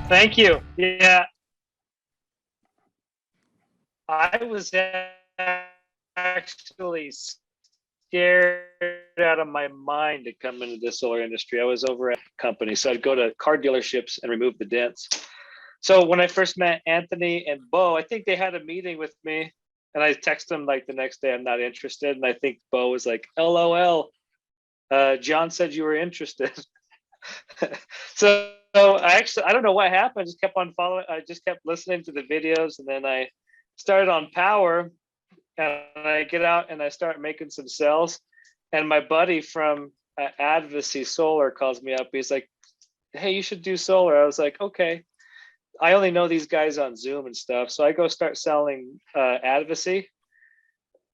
Thank you. Yeah, I was actually scared out of my mind to come into the solar industry. I was over at a company, so I'd go to car dealerships and remove the dents. So when I first met Anthony and Bo, I think they had a meeting with me, and I texted them like the next day, I'm not interested. And I think Bo was like, LOL, John said you were interested. So I don't know what happened. I just kept on following. I just kept listening to the videos, and then I started on POWUR, and I get out and I start making some cells. And my buddy from Advocacy Solar calls me up. He's like, "Hey, you should do solar." I was like, "Okay." I only know these guys on Zoom and stuff, so I go start selling Advocacy.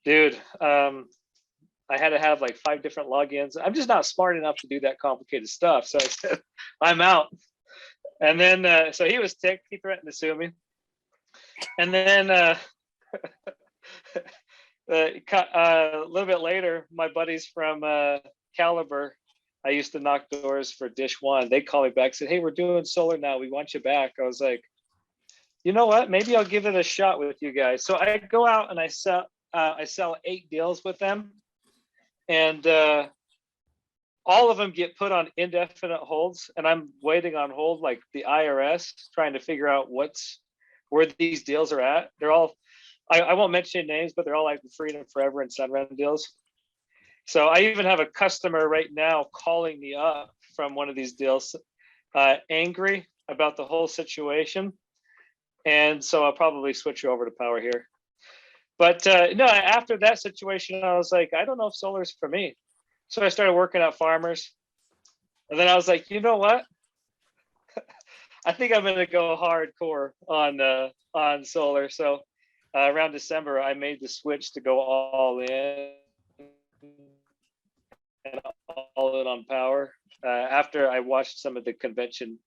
Dude, I had to have like 5 different logins. I'm just not smart enough to do that complicated stuff. So I said, I'm out. And then, so he was ticked. He threatened to sue me. And then a little bit later, my buddies from Caliber, I used to knock doors for Dish One. They called me back, said, "Hey, we're doing solar now. We want you back." I was like, you know what? Maybe I'll give it a shot with you guys. So I go out and I sell 8 deals with them. And all of them get put on indefinite holds, and I'm waiting on hold like the IRS, trying to figure out where these deals are at. They're all, I won't mention names, but they're all like Freedom Forever and Sunrun deals. So I even have a customer right now calling me up from one of these deals, angry about the whole situation. And so I'll probably switch you over to POWUR here. But no, after that situation, I was like, I don't know if solar is for me. So I started working at farmers. And then I was like, you know what? I think I'm going to go hardcore on solar. So around December, I made the switch to go all in and all in on POWUR after I watched some of the convention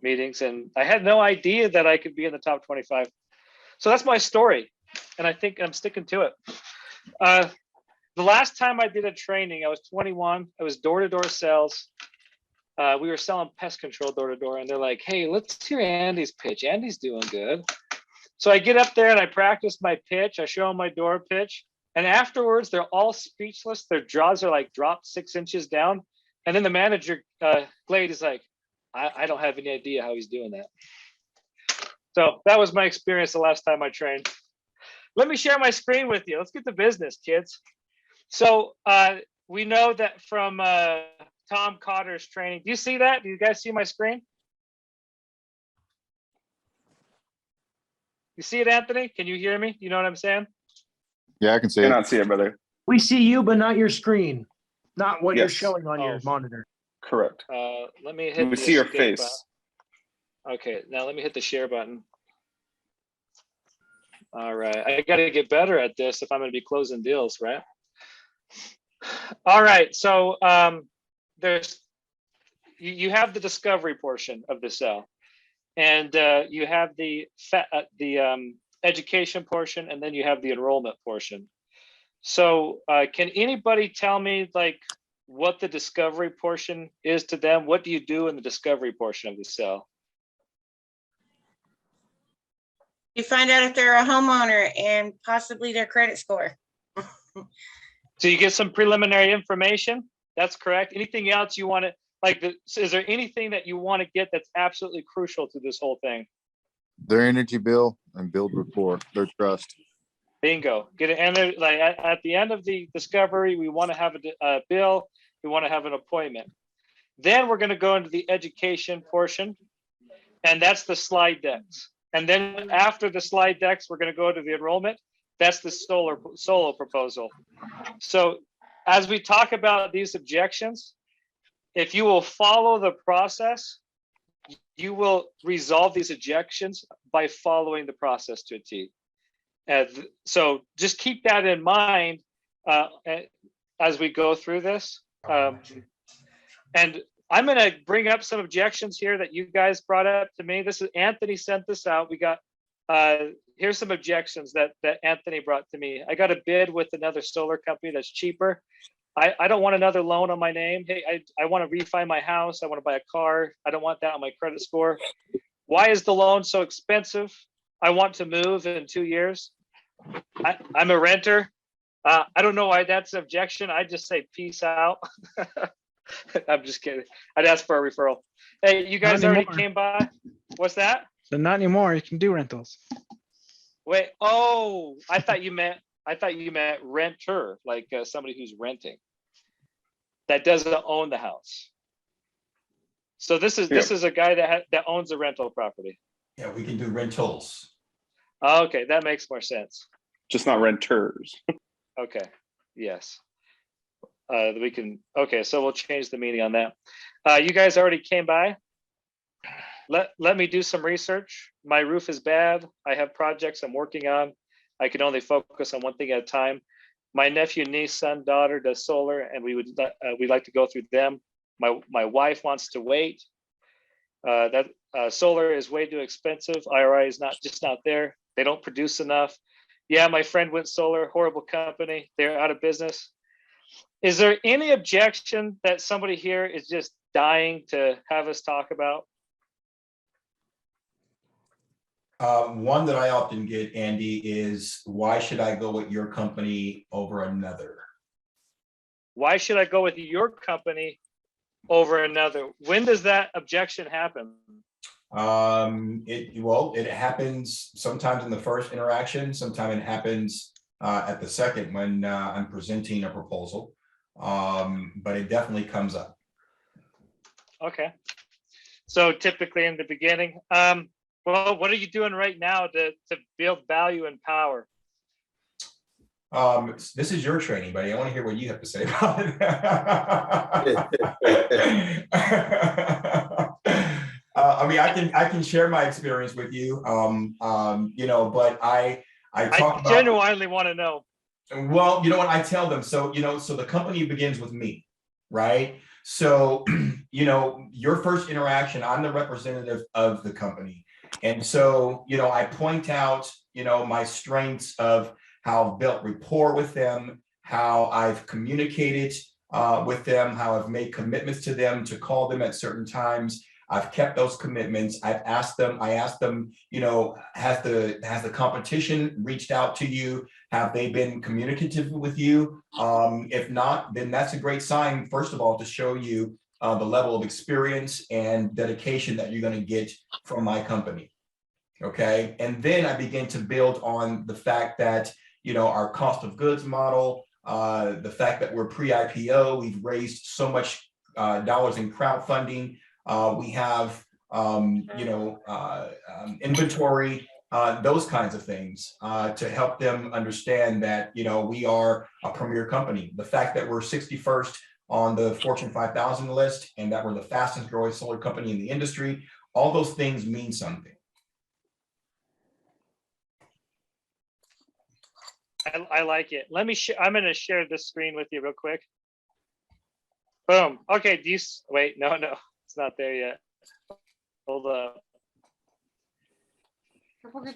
meetings. And I had no idea that I could be in the top 25. So that's my story. And I think I'm sticking to it. The last time I did a training, I was 21. I was door-to-door sales. We were selling pest control door-to-door, and they're like, "Hey, let's hear Andy's pitch. Andy's doing good." So I get up there and I practice my pitch. I show them my door pitch. And afterwards, they're all speechless. Their jaws are like dropped 6 inches down. And then the manager, Glade, is like, I don't have any idea how he's doing that. So that was my experience the last time I trained. Let me share my screen with you. Let's get to business, kids. So we know that from Tom Cotter's training. Do you see that? Do you guys see my screen? You see it, Anthony? Can you hear me? You know what I'm saying? Yeah, I can see it. I cannot see it, brother. We see you, but not your screen, not what you're showing on your monitor. Correct. Let me hit. We see your face. Okay, now let me hit the share button. All right, I got to get better at this if I'm going to be closing deals, right? All right, so you have the discovery portion of the cell, and you have the education portion, and then you have the enrollment portion. So can anybody tell me like what the discovery portion is to them? What do you do in the discovery portion of the cell? You find out if they're a homeowner and possibly their credit score. So you get some preliminary information. That's correct. Anything else you want to, like, is there anything that you want to get that's absolutely crucial to this whole thing? Their energy bill and build rapport, their trust. Bingo. Get it. And like at the end of the discovery, we want to have a bill. We want to have an appointment. Then we're going to go into the education portion, and that's the slide decks. And then after the slide decks, we're going to go to the enrollment. That's the solo proposal. So as we talk about these objections, if you will follow the process, you will resolve these objections by following the process to a T. So just keep that in mind as we go through this. And I'm going to bring up some objections here that you guys brought up to me. This is Anthony sent this out. We got here's some objections that Anthony brought to me. I got a bid with another solar company that's cheaper. I don't want another loan on my name. Hey, I want to refi my house. I want to buy a car. I don't want that on my credit score. Why is the loan so expensive? I want to move in 2 years. I'm a renter. I don't know why that's an objection. I just say peace out. I'm just kidding. I'd ask for a referral. Hey, you guys Not already anymore. came by. What's that? So not anymore. You can do rentals. Wait. Oh, I thought you meant renter, like somebody who's renting that doesn't own the house. So this is a guy that owns a rental property. Yeah, we can do rentals. Okay, that makes more sense. Just not renters. Okay. Yes. We can. Okay, so we'll change the meaning on that. You guys already came by. Let me do some research. My roof is bad. I have projects I'm working on. I can only focus on one thing at a time. My nephew, niece, son, daughter does solar, and we'd like to go through them. My wife wants to wait. Solar is way too expensive. IRA is not there. They don't produce enough. Yeah, my friend went solar, horrible company. They're out of business. Is there any objection that somebody here is just dying to have us talk about? One that I often get, Andy, is why should I go with your company over another? Why should I go with your company over another? When does that objection happen? It happens sometimes in the first interaction. Sometimes it happens at the second when I'm presenting a proposal. But it definitely comes up. Okay. So typically in the beginning, well, what are you doing right now to build value and power? This is your training, buddy. I want to hear what you have to say about it. I mean, I can share my experience with you. But I talk about. Genuinely want to know. Well, you know what I tell them. So so the company begins with me, right? So your first interaction, I'm the representative of the company, and so I point out my strengths of how I've built rapport with them, how I've communicated with them, how I've made commitments to them to call them at certain times. I've kept those commitments. I asked them, has the competition reached out to you? Have they been communicative with you? If not, then that's a great sign, first of all, to show you the level of experience and dedication that you're going to get from my company. Okay. And then I begin to build on the fact that, our cost of goods model, the fact that we're pre-IPO, we've raised so much dollars in crowdfunding. We have, inventory, those kinds of things to help them understand that, we are a premier company. The fact that we're 61st on the Fortune 5000 list and that we're the fastest growing solar company in the industry, all those things mean something. I like it. I'm going to share this screen with you real quick. Boom. Okay. Wait, no, it's not there yet. Hold up.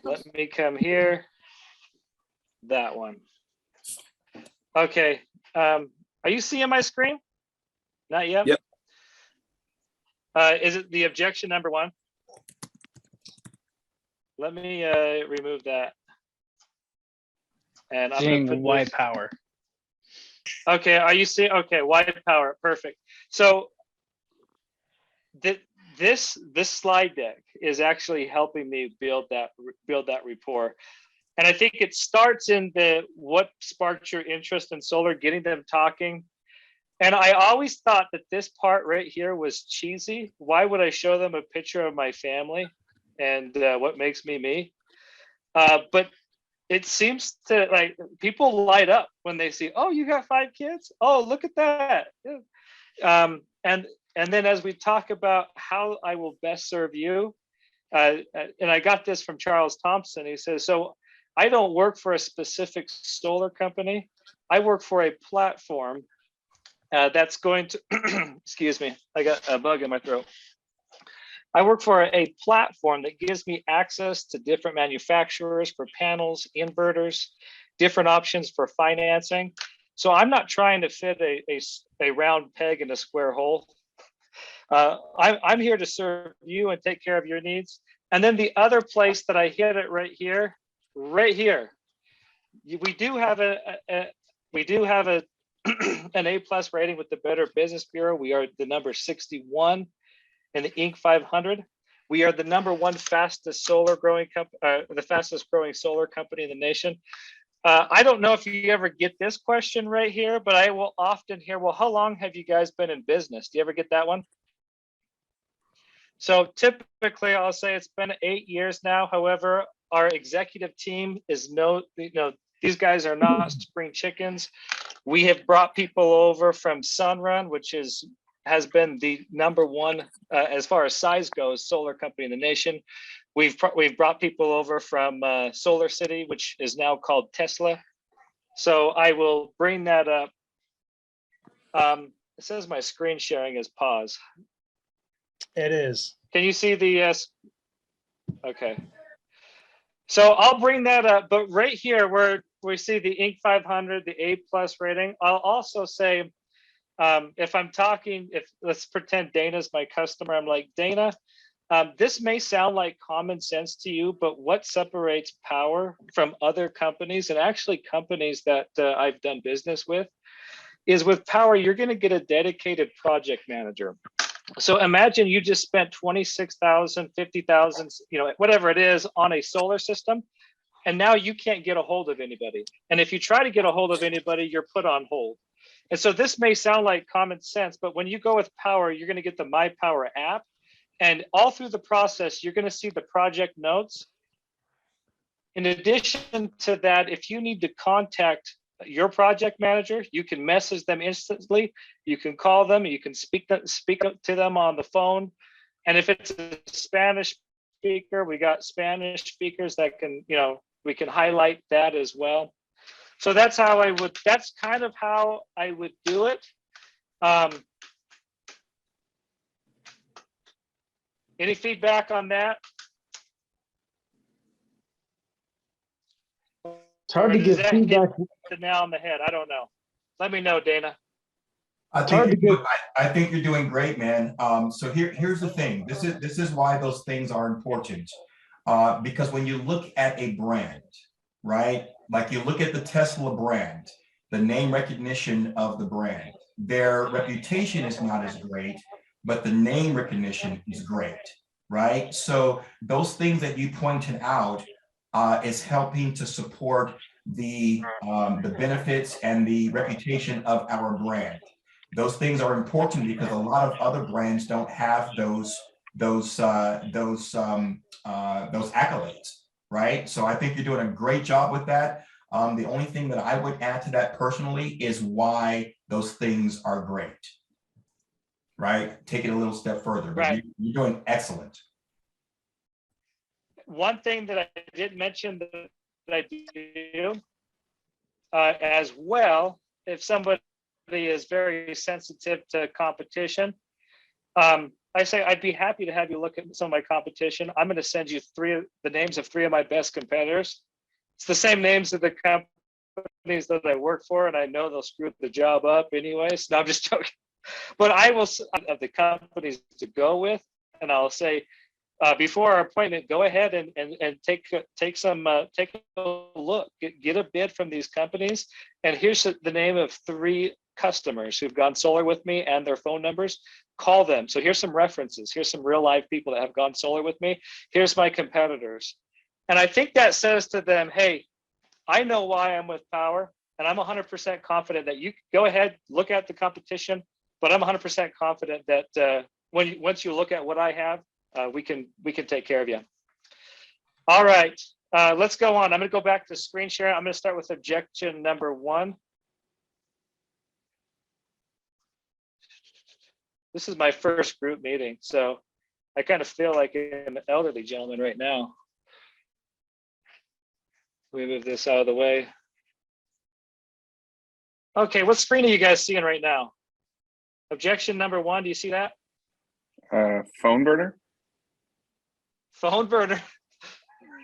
Let me come here. That one. Okay. Are you seeing my screen? Not yet? Yep. Is it the objection number 1? Let me remove that. And I'm Seeing gonna put why this. power. Okay, are you seeing? Okay, why power? Perfect. So this slide deck is actually helping me build that rapport. And I think it starts in what sparked your interest in solar, getting them talking. And I always thought that this part right here was cheesy. Why would I show them a picture of my family and what makes me me? But it seems to, like, people light up when they see, oh, you got 5 kids? Oh, look at that. And then as we talk about how I will best serve you, and I got this from Charles Thompson. He says, so I don't work for a specific solar company. I work for a platform that's going to, excuse me, I got a bug in my throat. I work for a platform that gives me access to different manufacturers for panels, inverters, different options for financing. So I'm not trying to fit a round peg in a square hole. I'm here to serve you and take care of your needs. And then the other place that I hit it right here. We do have an A+ rating with the Better Business Bureau. We are the number 61 in the Inc. 500. We are the #1 fastest the fastest growing solar company in the nation. I don't know if you ever get this question right here, but I will often hear, well, how long have you guys been in business? Do you ever get that one? So typically I'll say it's been 8 years now. However, our executive team is these guys are not spring chickens. We have brought people over from Sunrun, which has been the #1 as far as size goes solar company in the nation. We've brought people over from Solar City, which is now called Tesla. So I will bring that up. It says my screen sharing is paused. It is. Can you see the? Okay. So I'll bring that up, but right here where we see the Inc. 500, the A+ rating, I'll also say, if I'm talking, let's pretend Dana's my customer, I'm like, Dana, this may sound like common sense to you, but what separates POWUR from other companies, and actually companies that I've done business with, is with POWUR, you're going to get a dedicated project manager. So imagine you just spent $26,000, $50,000, whatever it is, on a solar system, and now you can't get a hold of anybody. And if you try to get a hold of anybody, you're put on hold. And so this may sound like common sense, but when you go with POWUR, you're going to get the My POWUR app. And all through the process, you're going to see the project notes. In addition to that, if you need to contact your project manager, you can message them instantly. You can call them. You can speak to them on the phone. And if it's a Spanish speaker, we got Spanish speakers that can, we can highlight that as well. So that's kind of how I would do it. Any feedback on that? It's hard to Or does give that feedback. hit the nail on the head? I don't know. Let me know, Dana. I think you're doing great, man. So here's the thing. This is why those things are important. Because when you look at a brand, right? Like you look at the Tesla brand, the name recognition of the brand, their reputation is not as great, but the name recognition is great, right? So those things that you pointed out is helping to support the benefits and the reputation of our brand. Those things are important because a lot of other brands don't have those accolades, right? So I think you're doing a great job with that. The only thing that I would add to that personally is why those things are great, right? Take it a little step further, but Right. you're doing excellent. One thing that I did mention that I do as well, if somebody is very sensitive to competition, I say I'd be happy to have you look at some of my competition. I'm going to send you the names of 3 of my best competitors. It's the same names of the companies that I work for, and I know they'll screw the job up anyways. No, I'm just joking. But I will of the companies to go with, and I'll say before our appointment, go ahead and take a look, get a bid from these companies, and here's the name of 3 customers who've gone solar with me and their phone numbers. Call them. So here's some references. Here's some real live people that have gone solar with me. Here's my competitors. And I think that says to them, hey, I know why I'm with POWUR, and I'm 100% confident that you go ahead, look at the competition, but I'm 100% confident that once you look at what I have, we can take care of you. All right, let's go on. I'm going to go back to screen share. I'm going to start with objection number 1. This is my first group meeting, so I kind of feel like an elderly gentleman right now. We move this out of the way. Okay, what screen are you guys seeing right now? Objection number 1, do you see that? Phone burner? Phone burner.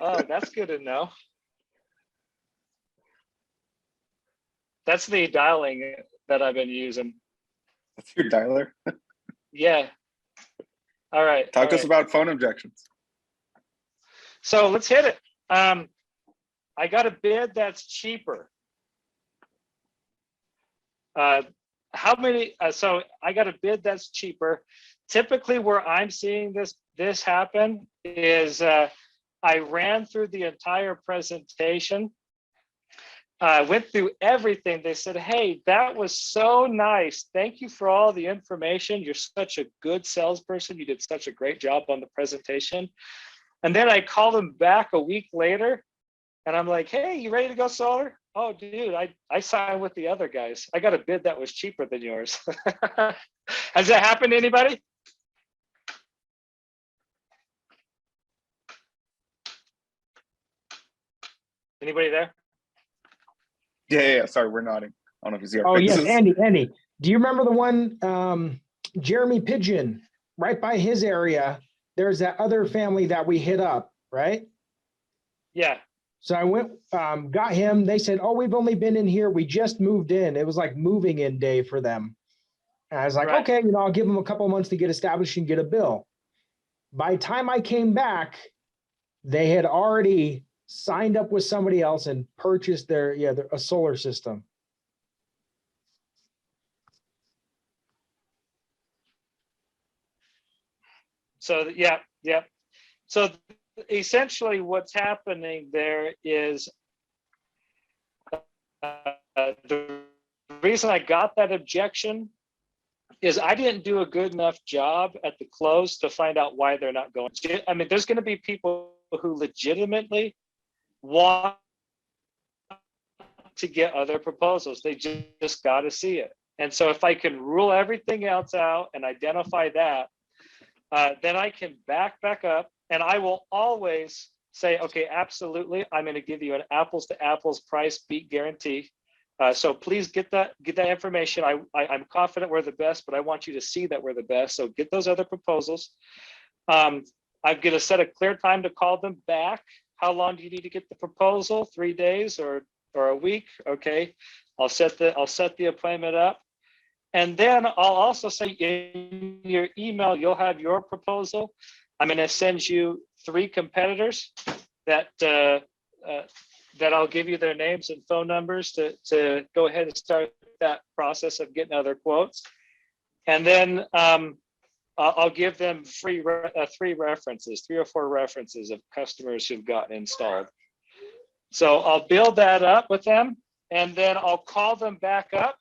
Oh, that's good to know. That's the dialing that I've been using. That's your dialer? Yeah. All right. Talk to us about phone objections. So let's hit it. I got a bid that's cheaper. How many, so I got a bid that's cheaper. Typically where I'm seeing this happen is I ran through the entire presentation. Went through everything. They said, hey, that was so nice. Thank you for all the information. You're such a good salesperson. You did such a great job on the presentation. And then I call them back a week later and I'm like, hey, you ready to go solar? Oh, dude, I signed with the other guys. I got a bid that was cheaper than yours. Has that happened to anybody? Anybody there? Yeah. Sorry, we're nodding. I don't know if you see our Oh, yes, faces. Andy. Do you remember the one, Jeremy Pigeon, right by his area? There's that other family that we hit up, right? Yeah. So I went, got him. They said, oh, we've only been in here. We just moved in. It was like moving in day for them. And I was like, Right. okay, I'll give them a couple of months to get established and get a bill. By the time I came back, they had already signed up with somebody else and purchased a solar system. So yeah. So essentially what's happening there is the reason I got that objection is I didn't do a good enough job at the close to find out why they're not going. I mean, there's going to be people who legitimately want to get other proposals. They just got to see it. And so if I can rule everything else out and identify that, then I can back up, and I will always say, okay, absolutely, I'm going to give you an apples to apples price beat guarantee. So please get that information. I'm confident we're the best, but I want you to see that we're the best. So get those other proposals. I'm going to set a clear time to call them back. How long do you need to get the proposal? 3 days or a week? Okay, I'll set the appointment up. And then I'll also say in your email, you'll have your proposal. I'm going to send you 3 competitors that I'll give you their names and phone numbers to go ahead and start that process of getting other quotes. And then I'll give them 3 or 4 references of customers who've gotten installed. So I'll build that up with them, and then I'll call them back up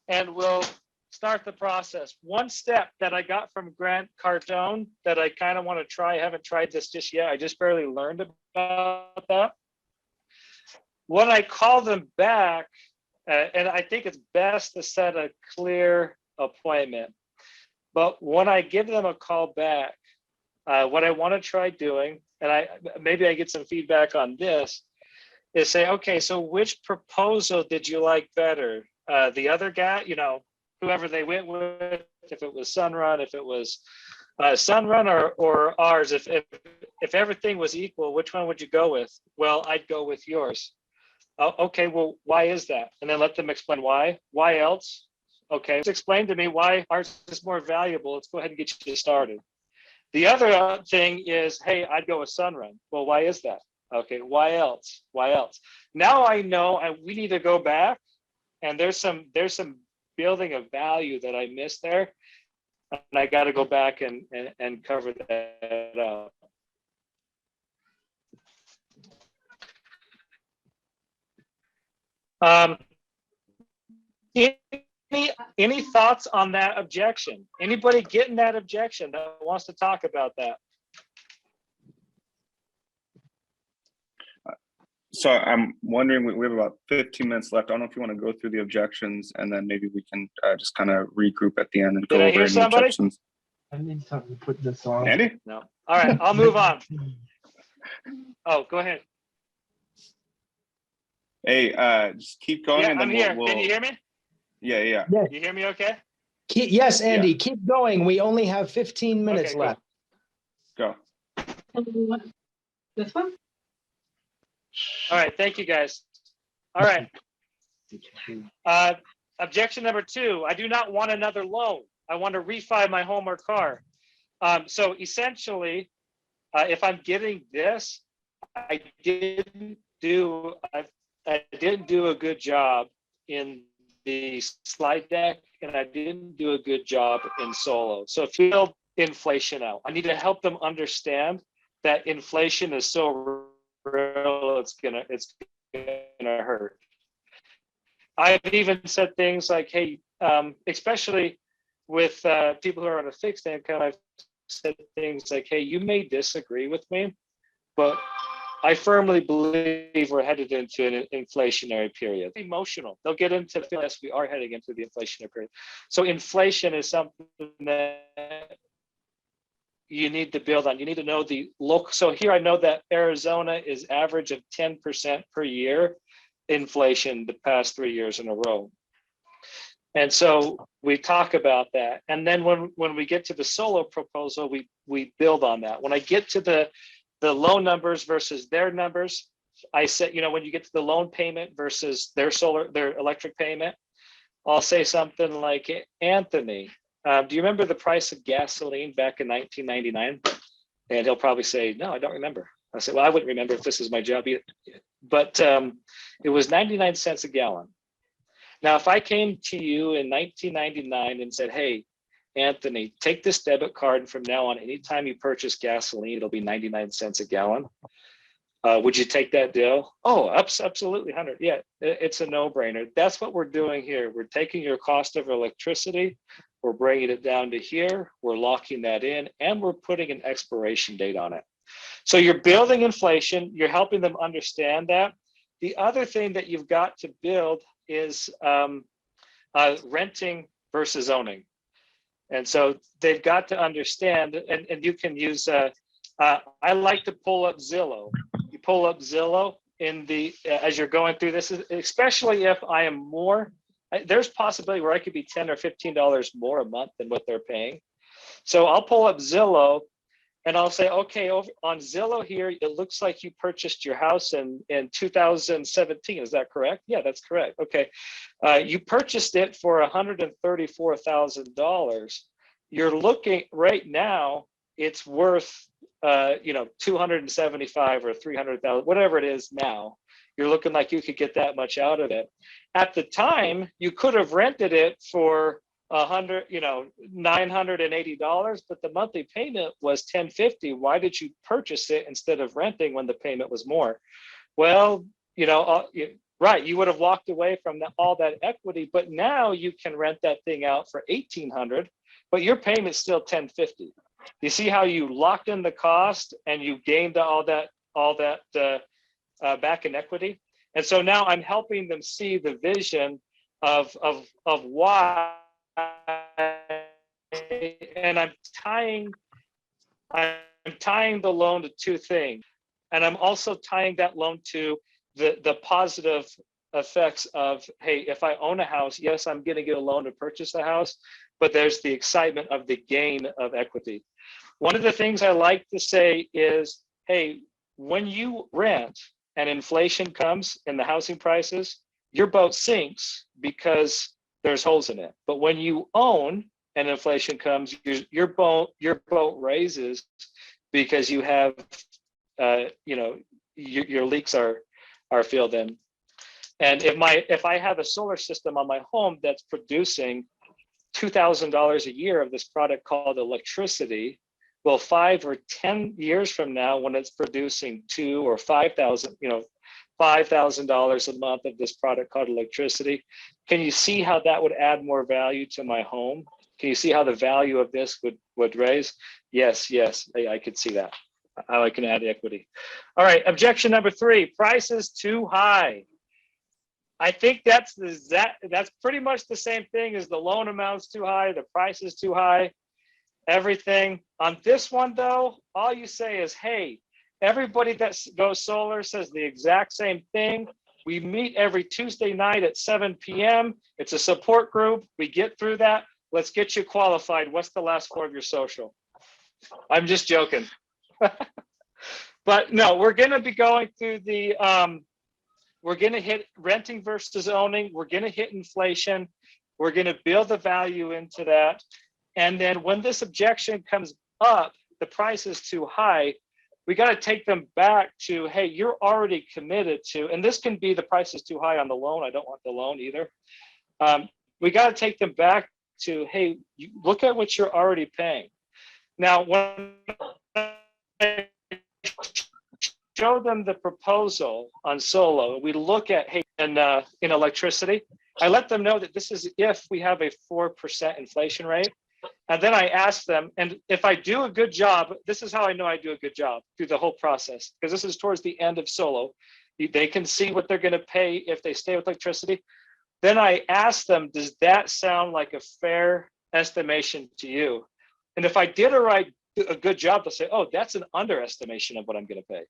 and we'll start the process. One step that I got from Grant Cardone that I kind of want to try, I haven't tried this just yet, I just barely learned about that. When I call them back, and I think it's best to set a clear appointment, but when I give them a call back, what I want to try doing, and maybe I get some feedback on this, is say, okay, so which proposal did you like better? The other guy, whoever they went with, if it was Sunrun, if it was Sunrun or ours, if everything was equal, which one would you go with? Well, I'd go with yours. Oh, okay, well, why is that? And then let them explain why. Why else? Okay, just explain to me why ours is more valuable. Let's go ahead and get you started. The other thing is, hey, I'd go with Sunrun. Well, why is that? Okay, why else? Why else? Now I know we need to go back, and there's some building of value that I missed there, and I got to go back and cover that up. Any thoughts on that objection? Anybody getting that objection that wants to talk about that? So I'm wondering, we have about 15 minutes left. I don't know if you want to go through the objections and then maybe we can just kind of regroup at the end and go Did I over hear any somebody? objections. I need something to put this on. Andy? No. All right, I'll move on. Oh, go ahead. Hey, just keep going. Yeah, and then I'm here. We'll... Can you hear me? Yeah. You hear me okay? Yes, Andy, keep going. We only have 15 minutes Okay, left. Go. This one? All right, thank you guys. All right. Objection number 2, I do not want another loan. I want to refi my home or car. So essentially, if I'm getting this, I didn't do a good job in the slide deck, and I didn't do a good job in solo. So if you build inflation out, I need to help them understand that inflation is so real, it's gonna hurt. I've even said things like, hey, especially with people who are on a fixed income, I've said things like, hey, you may disagree with me, but I firmly believe we're headed into an inflationary period. Emotional. They'll get into the yes, we are heading into the inflationary period. So inflation is something that you need to build on. You need to know the local. So here I know that Arizona is average of 10% per year inflation the past 3 years in a row. And so we talk about that. And then when we get to the solo proposal, we build on that. When I get to the loan numbers versus their numbers, I said, you know, when you get to the loan payment versus their electric payment, I'll say something like, Anthony, do you remember the price of gasoline back in 1999? And he'll probably say, no, I don't remember. I said, well, I wouldn't remember if this is my job either. But it was 99 cents a gallon. Now, if I came to you in 1999 and said, hey, Anthony, take this debit card, and from now on, anytime you purchase gasoline, it'll be 99 cents a gallon. Would you take that deal? Oh, absolutely, 100. Yeah, it's a no-brainer. That's what we're doing here. We're taking your cost of electricity, we're bringing it down to here, we're locking that in, and we're putting an expiration date on it. So you're building inflation, you're helping them understand that. The other thing that you've got to build is renting versus owning. And so they've got to understand, and you can use, I like to pull up Zillow. You pull up Zillow in the, as you're going through this, especially if I am more, there's possibility where I could be $10 or $15 more a month than what they're paying. So I'll pull up Zillow and I'll say, okay, over on Zillow here, it looks like you purchased your house in 2017. Is that correct? Yeah, that's correct. Okay. You purchased it for $134,000. You're looking right now, it's worth, you know, 275 or 300,000, whatever it is now. You're looking like you could get that much out of it. At the time, you could have rented it for $980, but the monthly payment was $1,050. Why did you purchase it instead of renting when the payment was more? Well, you know, right, you would have walked away from all that equity, but now you can rent that thing out for $1,800, but your payment's still $1,050. You see how you locked in the cost and you gained all that back in equity? And so now I'm helping them see the vision of why. And I'm tying the loan to two things, and I'm also tying that loan to the positive effects of, hey, if I own a house, yes, I'm going to get a loan to purchase a house, but there's the excitement of the gain of equity. One of the things I like to say is, hey, when you rent and inflation comes in the housing prices, your boat sinks because there's holes in it. But when you own and inflation comes, your boat raises because you have, you know, your leaks are filled in. And if I have a solar system on my home that's producing $2,000 a year of this product called electricity, well, 5 or 10 years from now, when it's producing $2,000 or $5,000, you know, $5,000 a month of this product called electricity, can you see how that would add more value to my home? Can you see how the value of this would raise? Yes, I could see that, how I can add equity. All right, objection number 3, price is too high. I think that's pretty much the same thing as the loan amount's too high, the price is too high, everything. On this one though, all you say is, hey, everybody that goes solar says the exact same thing. We meet every Tuesday night at 7 p.m. It's a support group. We get through that. Let's get you qualified. What's the last 4 of your social? I'm just joking. But no, we're going to be going through the, we're going to hit renting versus owning. We're going to hit inflation. We're going to build the value into that. And then when this objection comes up, the price is too high. we got to take them back to, hey, you're already committed to, and this can be the price is too high on the loan. I don't want the loan either. We got to take them back to, hey, you look at what you're already paying. Now, when I show them the proposal on Solo, we look at, hey, in electricity, I let them know that this is if we have a 4% inflation rate. And then I ask them, and if I do a good job, this is how I know I do a good job through the whole process, because this is towards the end of Solo. They can see what they're going to pay if they stay with electricity. Then I ask them, does that sound like a fair estimation to you? And if I did a good job, they'll say, oh, that's an underestimation of what I'm going to pay.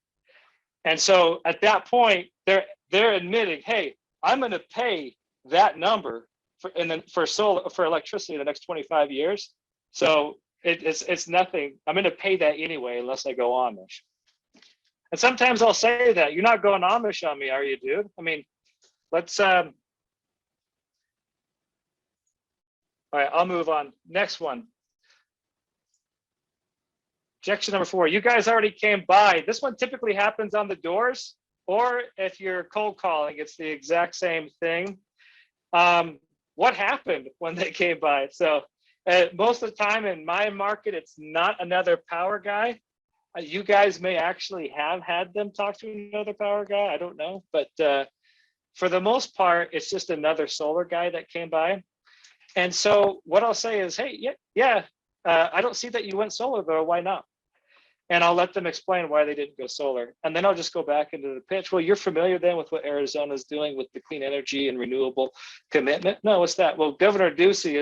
And so at that point, they're admitting, hey, I'm going to pay that number for electricity in the next 25 years. So it's nothing. I'm going to pay that anyway, unless I go Amish. And sometimes I'll say that, you're not going Amish on me, are you, dude? I mean, let's, all right, I'll move on. Next one. Objection number 4, you guys already came by. This one typically happens on the doors, or if you're cold calling, it's the exact same thing. What happened when they came by? So most of the time in my market, it's not another power guy. You guys may actually have had them talk to another power guy. I don't know. But for the most part, it's just another solar guy that came by. And so what I'll say is, hey, yeah, I don't see that you went solar though. Why not? And I'll let them explain why they didn't go solar. And then I'll just go back into the pitch. Well, you're familiar then with what Arizona's doing with the clean energy and renewable commitment? No, what's that? Well, Governor Ducey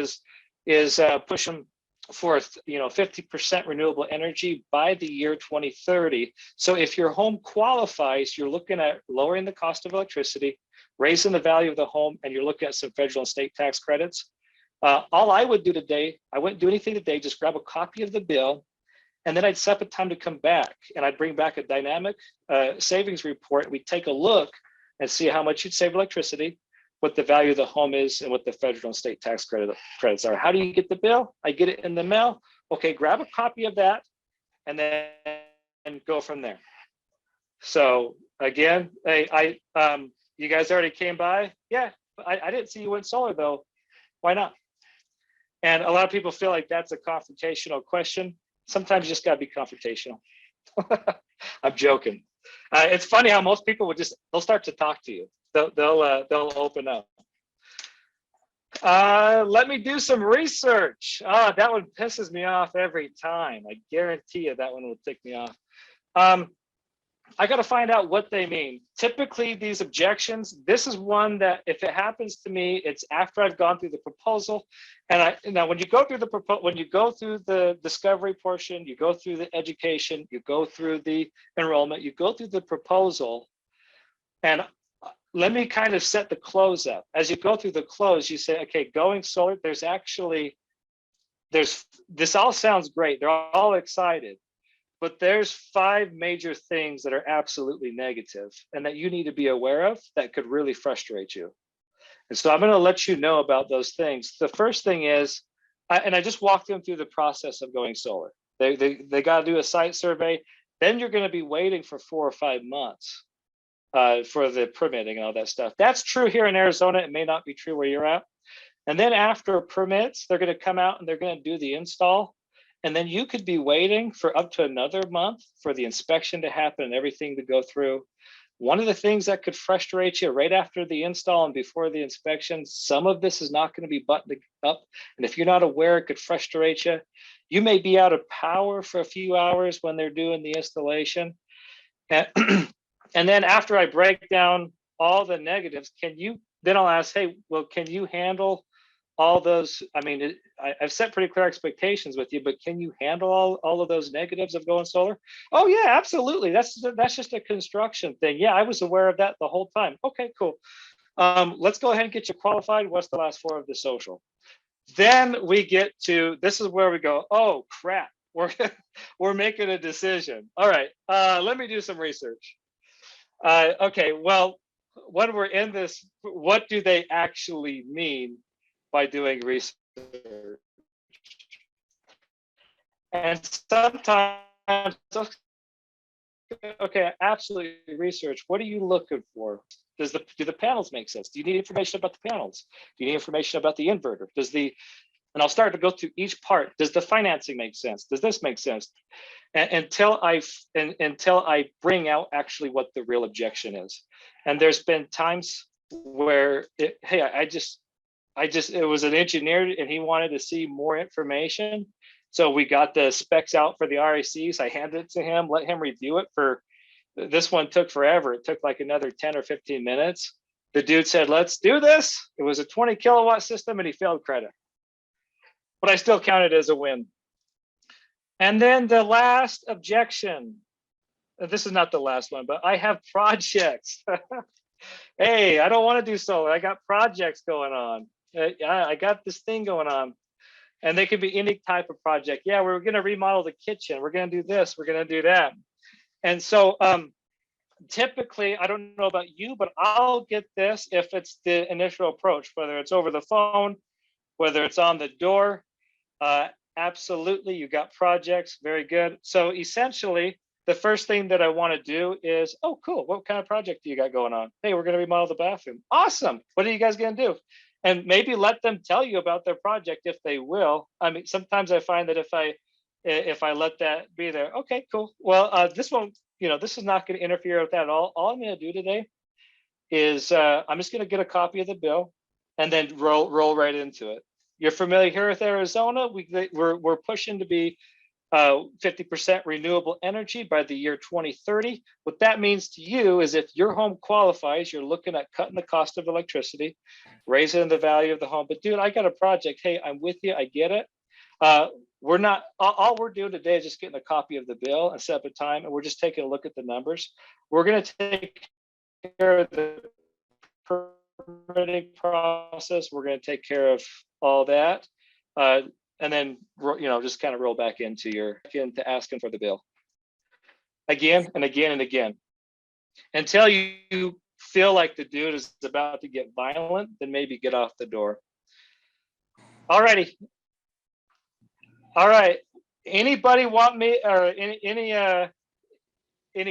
is pushing for 50% renewable energy by the year 2030. So if your home qualifies, you're looking at lowering the cost of electricity, raising the value of the home, and you're looking at some federal and state tax credits. All I would do today, I wouldn't do anything today, just grab a copy of the bill, and then I'd set up a time to come back, and I'd bring back a dynamic savings report. We'd take a look and see how much you'd save electricity, what the value of the home is, and what the federal and state tax credits are. How do you get the bill? I get it in the mail. Okay, grab a copy of that, and then go from there. So again, you guys already came by. Yeah, I didn't see you went solar though. Why not? And a lot of people feel like that's a confrontational question. Sometimes you just gotta be confrontational. I'm joking. It's funny how most people they'll start to talk to you. They'll open up. Let me do some research. That one pisses me off every time. I guarantee you that one will tick me off. I got to find out what they mean. Typically, these objections, this is one that if it happens to me, it's after I've gone through the proposal. And now when you go through the discovery portion, you go through the education, you go through the enrollment, you go through the proposal. And let me kind of set the close up. As you go through the close, you say, okay, going solar, this all sounds great. They're all excited. But there's 5 major things that are absolutely negative and that you need to be aware of that could really frustrate you. And so I'm going to let you know about those things. The first thing is, I just walked them through the process of going solar. They got to do a site survey. Then you're going to be waiting for 4 or 5 months for the permitting and all that stuff. That's true here in Arizona. It may not be true where you're at. And then after permits, they're going to come out and they're going to do the install. And then you could be waiting for up to another month for the inspection to happen and everything to go through. One of the things that could frustrate you right after the install and before the inspection, some of this is not going to be buttoned up. And if you're not aware, it could frustrate you. You may be out of power for a few hours when they're doing the installation. And then after I break down all the negatives, then I'll ask, hey, well, can you handle all those? I mean, I've set pretty clear expectations with you, but can you handle all of those negatives of going solar? Oh yeah, absolutely. That's just a construction thing. Yeah, I was aware of that the whole time. Okay, cool. Let's go ahead and get you qualified. What's the last 4 of the social? Then we get to, this is where we go, oh crap, we're making a decision. All right, let me do some research. Okay, well, when we're in this, what do they actually mean by doing research? And sometimes okay, absolutely research. What are you looking for? Do the panels make sense? Do you need information about the panels? Do you need information about the inverter? And I'll start to go through each part. Does the financing make sense? Does this make sense? Until I bring out actually what the real objection is. And there's been times where it was an engineer and he wanted to see more information. So we got the specs out for the RACs. I handed it to him, let him review it. This one took forever. It took like another 10 or 15 minutes. The dude said, let's do this. It was a 20 kilowatt system and he failed credit. But I still count it as a win. And then the last objection. This is not the last one, but I have projects. Hey, I don't want to do solar. I got projects going on. I got this thing going on. And they could be any type of project. Yeah, we're going to remodel the kitchen. We're going to do this. We're going to do that. And so typically, I don't know about you, but I'll get this if it's the initial approach, whether it's over the phone, whether it's on the door. Absolutely, you got projects. Very good. So essentially, the first thing that I want to do is, oh, cool. What kind of project do you got going on? Hey, we're going to remodel the bathroom. Awesome. What are you guys going to do? And maybe let them tell you about their project if they will. I mean, sometimes I find that if I let that be there, okay, cool. Well, this one, this is not going to interfere with that at all. All I'm going to do today is I'm just going to get a copy of the bill and then roll right into it. You're familiar here with Arizona. We're pushing to be 50% renewable energy by the year 2030. What that means to you is if your home qualifies, you're looking at cutting the cost of electricity, raising the value of the home. But dude, I got a project. Hey, I'm with you. I get it. We're not, all we're doing today is just getting a copy of the bill and set up a time, and we're just taking a look at the numbers. We're going to take care of the permitting process. We're going to take care of all that. And then, just kind of roll back into asking for the bill again and again and again until you feel like the dude is about to get violent. Then maybe get off the door. All righty. All right. Anybody want me or any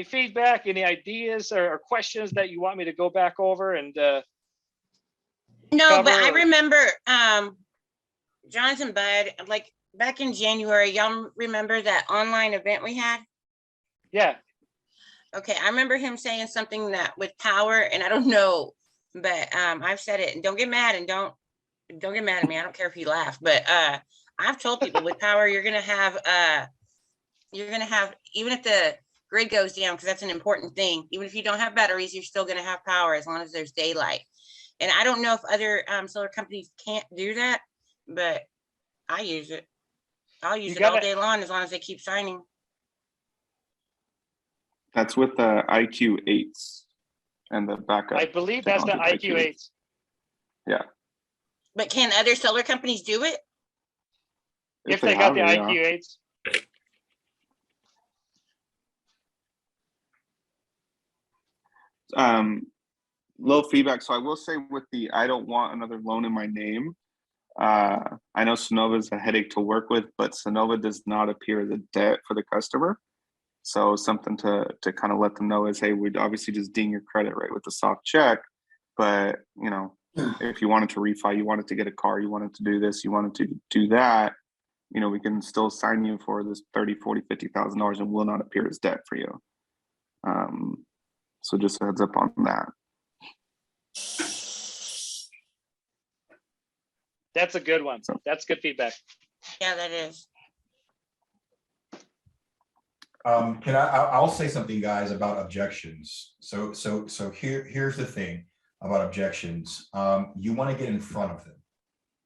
feedback, any ideas or questions that you want me to go back over and no, but I remember Jonathan Bud, like back in January, y'all remember that online event we had? Yeah. Okay, I remember him saying something that with POWUR, and I don't know, but I've said it, and don't get mad and don't get mad at me. I don't care if he laughed, but I've told people with POWUR, you're gonna have even if the grid goes down, because that's an important thing. Even if you don't have batteries, you're still gonna have power as long as there's daylight. And I don't know if other solar companies can't do that, but I use it. I'll use it all day long as long as they keep shining. That's with the IQ8s and the backup. I believe that's the IQ8s. Yeah. But can other solar companies do it? If they got the IQ8s. Little feedback. So I will say with the I don't want another loan in my name. I know Sonova is a headache to work with, but Sonova does not appear as a debt for the customer. So something to kind of let them know is, hey, we'd obviously just ding your credit right with the soft check. But, if you wanted to refi, you wanted to get a car, you wanted to do this, you wanted to do that, we can still sign you for this $30,000, $40,000, $50,000 and will not appear as debt for you. So just a heads up on that. That's a good one. That's good feedback. Yeah, that is. I'll say something, guys, about objections. So here's the thing about objections. You want to get in front of them,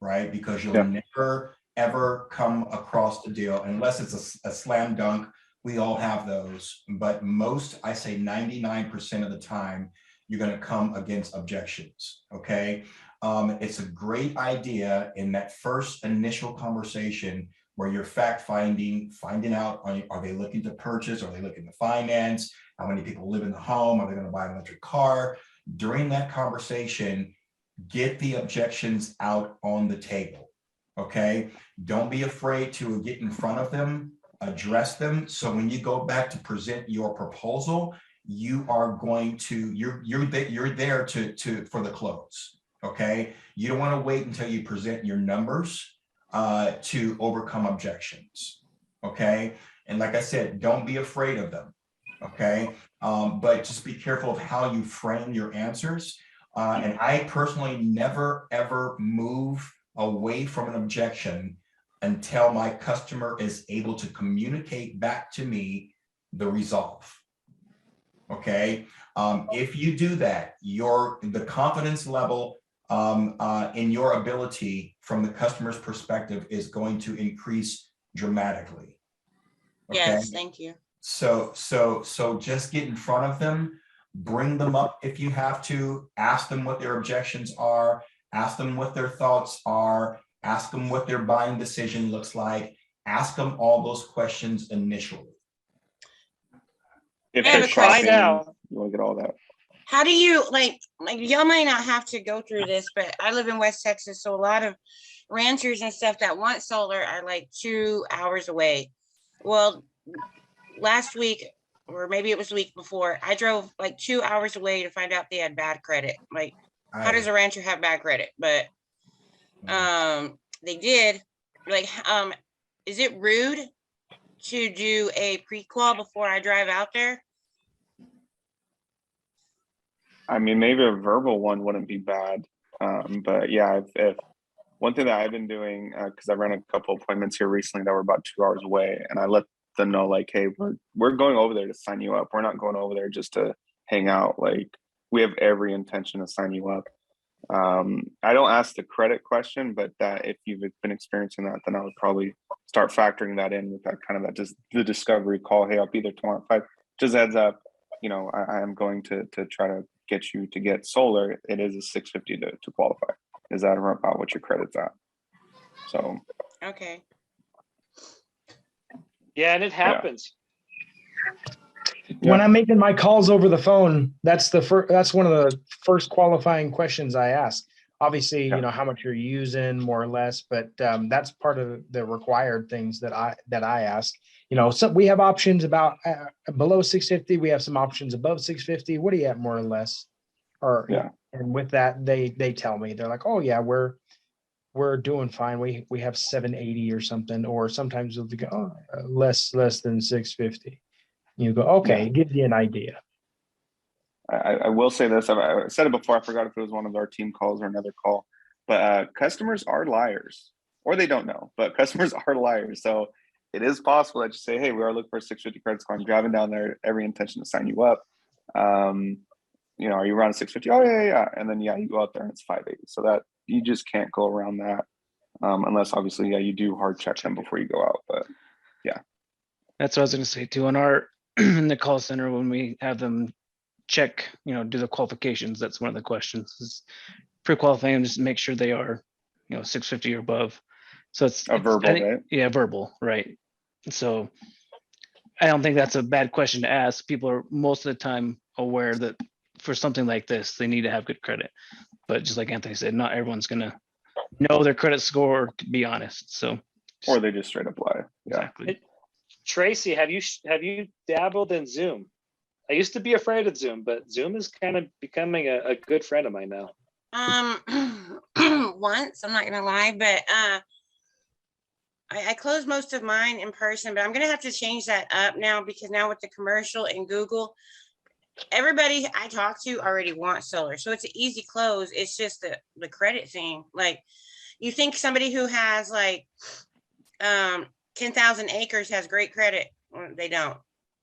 right? Because you'll never ever come across the deal unless it's a slam dunk. We all have those, but most, I say 99% of the time, you're going to come against objections. Okay. It's a great idea in that first initial conversation where you're finding out, are they looking to purchase? Are they looking to finance? How many people live in the home? Are they going to buy an electric car? During that conversation, get the objections out on the table. Okay. Don't be afraid to get in front of them address them. So when you go back to present your proposal, you are going to, you're there for the close. Okay. You don't want to wait until you present your numbers to overcome objections. Okay. And like I said, don't be afraid of them. Okay. But just be careful of how you frame your answers. And I personally never, ever move away from an objection until my customer is able to communicate back to me the resolve. Okay. If you do that, the confidence level in your ability from the customer's perspective is going to increase dramatically. Okay? Yes, thank you. So just get in front of them, bring them up if you have to, ask them what their objections are, ask them what their thoughts are, ask them what their buying decision looks like, ask them all those questions initially. If I have they're a question. shopping, Out. you want to get all that. How do you like y'all might not have to go through this, but I live in West Texas, so a lot of ranchers and stuff that want solar are like 2 hours away. Well, last week, or maybe it was the week before, I drove like 2 hours away to find out they had bad credit. Like, how does a rancher have bad credit? But they did. Like, is it rude to do a pre-qual before I drive out there? I mean, maybe a verbal one wouldn't be bad. But yeah, if one thing that I've been doing, because I ran a couple appointments here recently that were about 2 hours away, and I let them know, like, hey, we're going over there to sign you up. We're not going over there just to hang out. Like, we have every intention to sign you up. I don't ask the credit question, but that if you've been experiencing that, then I would probably start factoring that in with that kind of that just the discovery call. Hey, I'll be there tomorrow at 5. Just heads up, you know, I am going to try to get you to get solar. It is a $650 to qualify. Is that about what your credit's at? So Okay. Yeah, and it happens. When I'm making my calls over the phone, that's one of the first qualifying questions I ask. Obviously, you know, how much you're using more or less, but that's part of the required things that I ask. You know, so we have options about below 650. We have some options above 650. What do you have more or less? Or yeah. And with that, they tell me, they're like, oh yeah, we're doing fine. We have 780 or something, or sometimes they'll go less than 650. You go, okay, it gives you an idea. I will say this. I said it before. I forgot if it was one of our team calls or another call. But customers are liars, or they don't know. But customers are liars. So it is possible that you say, "Hey, we are looking for a 650 credit score. I'm driving down there. Every intention to sign you up. You know, are you around 650? Oh yeah. And then you go out there and it's 580. So that you just can't go around that unless obviously you do hard check them before you go out. But yeah, That's what I was going to say too. On our in the call center, when we have them check, you know, do the qualifications, that's one of the questions is pre-qualifying them, just make sure they are, you know, 650 or above. So it's verbal, right? Yeah, verbal, right. So I don't think that's a bad question to ask. People are most of the time aware that for something like this, they need to have good credit. But just like Anthony said, not everyone's going to know their credit score, to be honest. So or they just straight up lie. Yeah. Exactly. Tracy, have you dabbled in Zoom? I used to be afraid of Zoom, but Zoom is kind of becoming a good friend of mine now. Once, I'm not gonna lie, but I closed most of mine in person, but I'm gonna have to change that up now because now with the commercial and Google, everybody I talk to already wants solar. So it's an easy close. It's just the credit thing. Like, you think somebody who has like 10,000 acres has great credit. Well, they don't,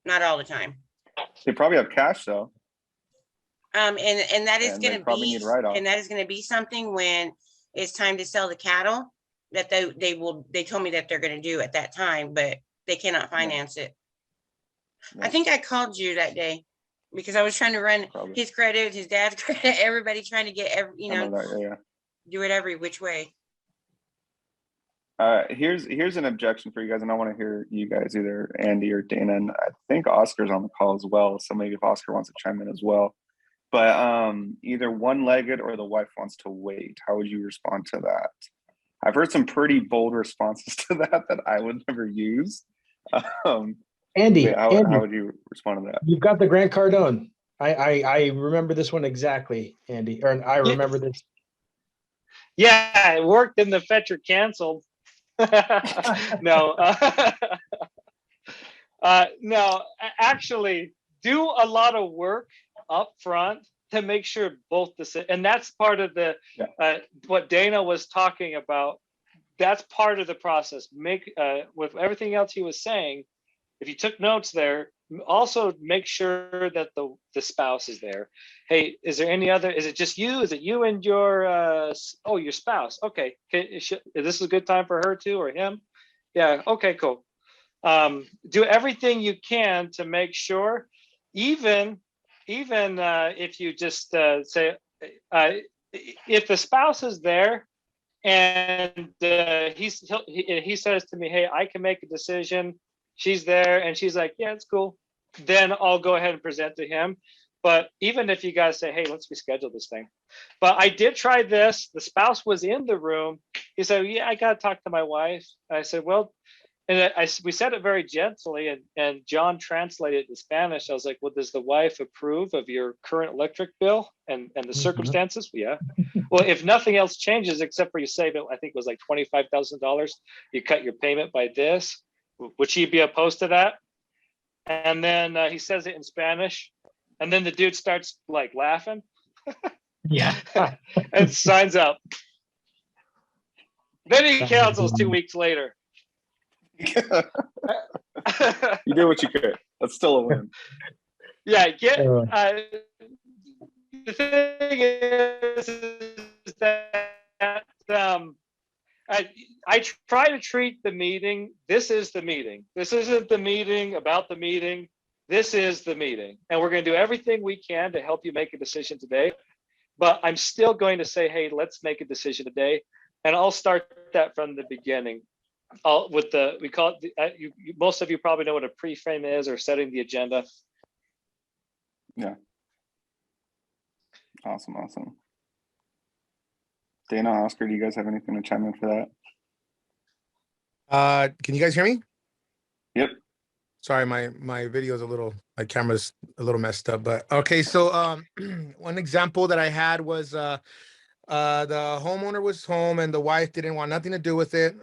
not all the time. They probably have cash though. And that is And going they to probably be, need write-off. and that is going to be something when it's time to sell the cattle that they told me that they're going to do at that time, but they cannot finance it. Yeah. I think I called you that day because I was trying to run Probably. his credit, his dad's credit, everybody trying to get Yeah. do it every which way. Here's an objection for you guys, and I want to hear you guys, either Andy or Dana, and I think Oscar's on the call as well. So maybe if Oscar wants to chime in as well. But either one-legged or the wife wants to wait. How would you respond to that? I've heard some pretty bold responses to that I would never use. Andy, how Andy, would you respond to that? you've got the Grant Cardone. I remember this one exactly, Andy, or I remember this. Yeah, it worked in the fetcher canceled. No, no, actually do a lot of work up front to make sure both and that's part of the, what Dana was talking about. That's part of the process. With everything else he was saying, if you took notes there, also make sure that the spouse is there. Hey, is there any other, is it just you? Is it you and your, your spouse? Okay, is this a good time for her too, or him? Yeah, okay, cool. Do everything you can to make sure, even if you just say, if the spouse is there and he says to me, hey, I can make a decision, she's there and she's like, yeah, it's cool, then I'll go ahead and present to him. But even if you guys say, hey, let's reschedule this thing. But I did try this. The spouse was in the room. He said, yeah, I got to talk to my wife. I said, well, and we said it very gently, and John translated it to Spanish. I was like, well, does the wife approve of your current electric bill and the circumstances? Yeah. Well, if nothing else changes, except for you save it, I think it was like $25,000, you cut your payment by this, would she be opposed to that? And then he says it in Spanish, and then the dude starts like laughing. Yeah. And signs up. Then he cancels 2 weeks later. You did what you could. That's still a win. Yeah, the thing is that I try to treat the meeting. This is the meeting. This isn't the meeting about the meeting. This is the meeting, and we're going to do everything we can to help you make a decision today. But I'm still going to say, hey, let's make a decision today, and I'll start that from the beginning. We call it, most of you probably know what a pre-frame is, or setting the agenda. Yeah. Awesome. Dana, Oscar, do you guys have anything to chime in for that? Can you guys hear me? Yep. Sorry, my video is my camera's a little messed up, but okay. So one example that I had was the homeowner was home and the wife didn't want nothing to do with it.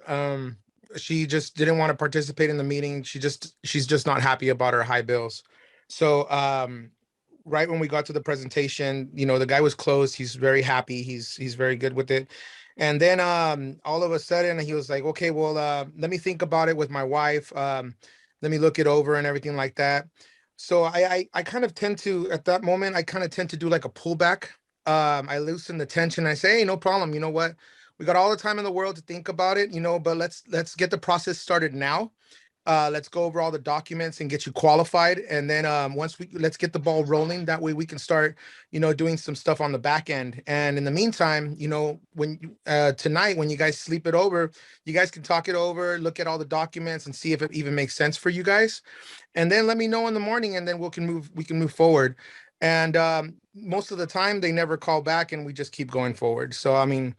She just didn't want to participate in the meeting. She's just not happy about her high bills. So right when we got to the presentation, the guy was closed. He's very happy. He's very good with it. And then all of a sudden he was like, okay, well, let me think about it with my wife. Let me look it over and everything like that. So I kind of tend to, at that moment, do like a pullback. I loosen the tension. I say, hey, no problem. You know what? We got all the time in the world to think about it, but let's get the process started now. Let's go over all the documents and get you qualified. And then let's get the ball rolling. That way we can start, doing some stuff on the back end. And in the meantime, when tonight, when you guys sleep it over, you guys can talk it over, look at all the documents and see if it even makes sense for you guys. And then let me know in the morning, and then we can move forward. And most of the time they never call back, and we just keep going forward. So, I mean,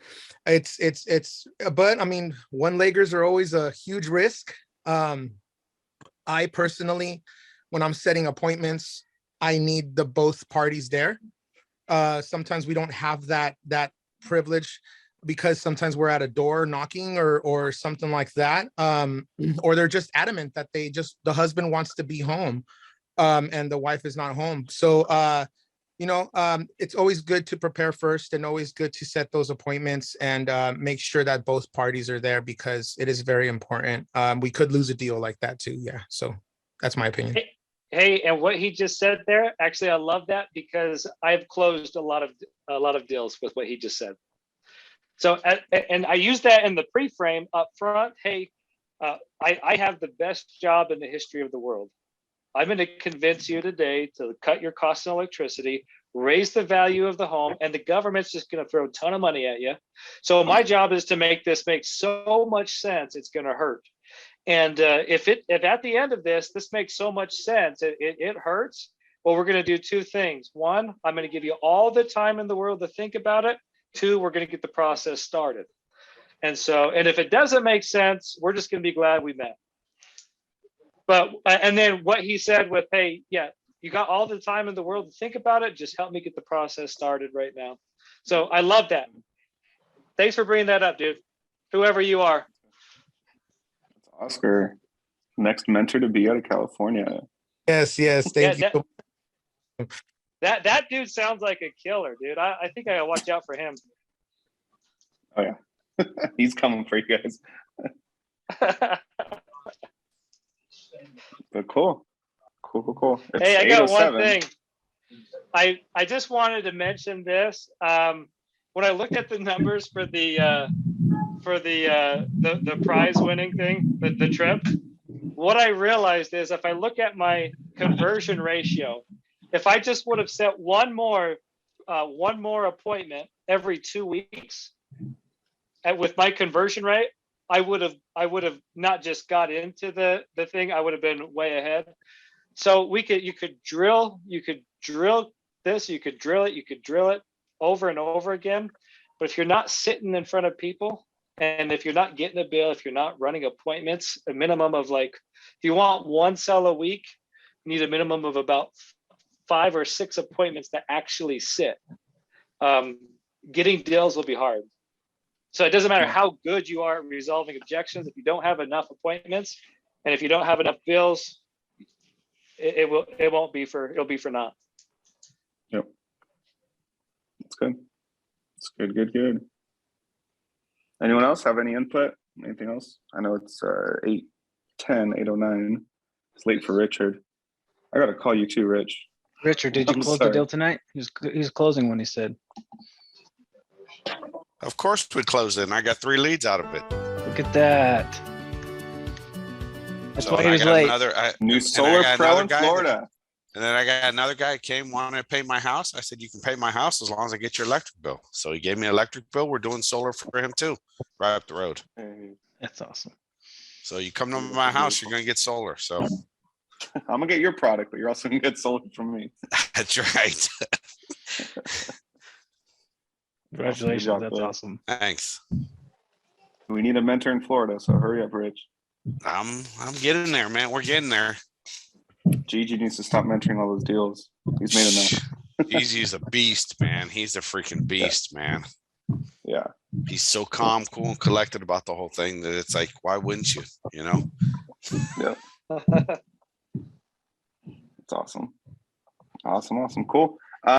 but I mean, one-leggers are always a huge risk. I personally, when I'm setting appointments, I need the both parties there. Sometimes we don't have that privilege because sometimes we're at a door knocking or something like that. Or they're just adamant that the husband wants to be home, and the wife is not home. So, it's always good to prepare first, and always good to set those appointments and make sure that both parties are there, because it is very important. We could lose a deal like that too. Yeah. So that's my opinion. Hey, and what he just said there, actually, I love that, because I've closed a lot of deals with what he just said. So, and I use that in the pre-frame up front. Hey, I have the best job in the history of the world. I'm going to convince you today to cut your costs of electricity, raise the value of the home, and the government's just going to throw a ton of money at you. So my job is to make this make so much sense, it's going to hurt. And if at the end of this makes so much sense, it hurts, well, we're going to do two things. One, I'm going to give you all the time in the world to think about it. Two, we're going to get the process started. And if it doesn't make sense, we're just going to be glad we met. But, and then what he said with, hey, yeah, you got all the time in the world to think about it. Just help me get the process started right now. So I love that. Thanks for bringing that up, dude. Whoever you are. Oscar, next mentor to be out of California. Yes, yes. Thank Yeah, you. that dude sounds like a killer, dude. I think I gotta watch out for him. Oh yeah, he's coming for you guys. But cool. It's Hey, I got one 8:07. thing. I just wanted to mention this. When I looked at the numbers for the prize winning thing, the trip, what I realized is if I look at my conversion ratio, if I just would have set one more appointment every 2 weeks, with my conversion rate, I would have not just got into the thing, I would have been way ahead. So you could drill this, you could drill it over and over again. But if you're not sitting in front of people, and if you're not getting a bill, if you're not running appointments, a minimum of like, if you want one sell a week, you need a minimum of about 5 or 6 appointments to actually sit. Getting deals will be hard. So it doesn't matter how good you are at resolving objections. If you don't have enough appointments, and if you don't have enough bills, it'll be for naught. Yep. That's good. It's good. Anyone else have any input? Anything else? I know it's 8:10, 8:09. It's late for Richard. I gotta call you too, Rich. Richard, did you I'm close the sorry. deal tonight? He's closing when he said. Of course we closed it, and I got 3 leads out of it. Look at that. That's So, why and he I was got late. New and I solar got pro another in guy Florida. And then I got another guy came, wanted to pay my house. I said, you can pay my house as long as I get your electric bill. So he gave me an electric bill. We're doing solar for him too, right up the road. That's awesome. So you come to my house, you're going to get solar. So I'm gonna get your product, but you're also gonna get solar from me. that's right. Congratulations. job, That's bud. awesome. Thanks. We need a mentor in Florida, so hurry up, Rich. I'm getting there, man. We're getting there. Gigi needs to stop mentoring all those deals. He's made enough. He's a beast, man. He's a freaking beast, man. Yeah. He's so calm, cool, and collected about the whole thing that it's like, why wouldn't you? You know? It's awesome. Awesome. Cool.